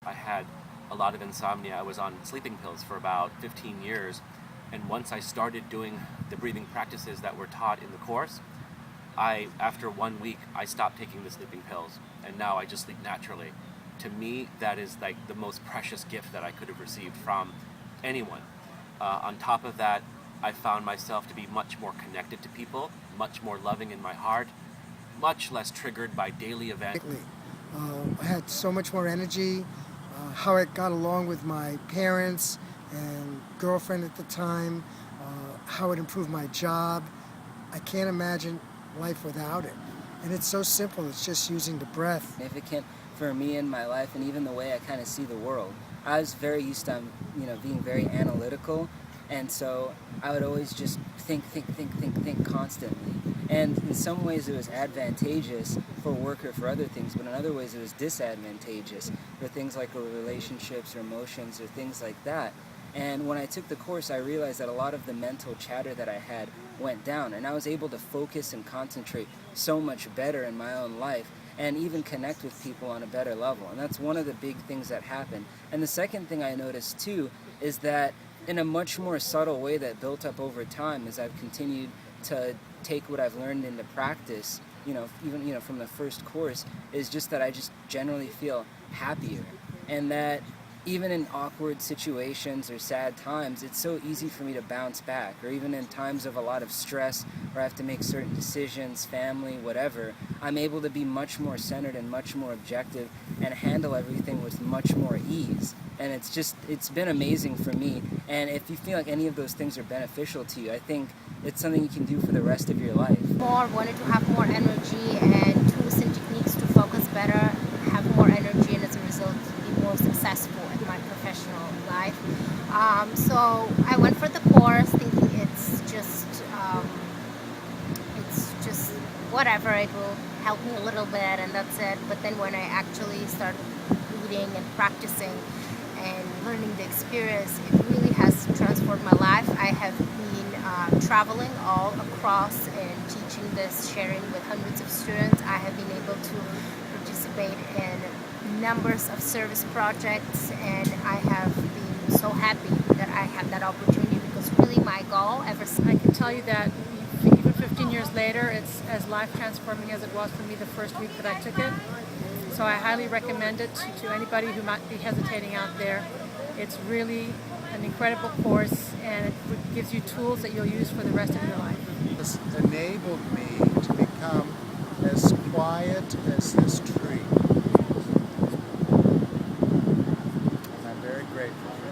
I had a lot of insomnia. I was on sleeping pills for about 15 years, and once I started doing the breathing practices that were taught in the course, after 1 week, I stopped taking the sleeping pills, and now I just sleep naturally. To me, that is like the most precious gift that I could have received from anyone. On top of that, I found myself to be much more connected to people, much more loving in my heart, much less triggered by daily events. I had so much more energy, how I got along with my parents and girlfriend at the time, how it improved my job. I can't imagine life without it. And it's so simple, it's just using the breath. Significant for me in my life, and even the way I kind of see the world. I was very used to, being very analytical, and so I would always just think constantly. And in some ways it was advantageous for work or for other things, but in other ways it was disadvantageous for things like relationships or emotions or things like that. And when I took the course, I realized that a lot of the mental chatter that I had went down, and I was able to focus and concentrate so much better in my own life and even connect with people on a better level. And that's one of the big things that happened. And the second thing I noticed too is that in a much more subtle way that built up over time as I've continued to take what I've learned into practice, even from the first course, is just that I just generally feel happier. And that even in awkward situations or sad times, it's so easy for me to bounce back. Or even in times of a lot of stress where I have to make certain decisions, family, whatever, I'm able to be much more centered and much more objective and handle everything with much more ease. And it's been amazing for me. And if you feel like any of those things are beneficial to you, I think it's something you can do for the rest of your life. Wanted to have more energy and tools and techniques to focus better, have more energy, and as a result be more successful in my professional life. So I went for the course thinking it's just whatever, it will help me a little bit and that's it. But then when I actually started reading and practicing and learning the experience, it really has transformed my life. I have been traveling all across and teaching this, sharing with hundreds of students. I have been able to participate in numbers of service projects, and I have been so happy that I had that opportunity, because really my goal ever since. I can tell you that even 15 years later, it's as life transforming as it was for me the first week that I took it. So I highly recommend it to anybody who might be hesitating out there. It's really an incredible course, and it gives you tools that you'll use for the rest of your life. This enabled me to become as quiet as this tree. And I'm very grateful for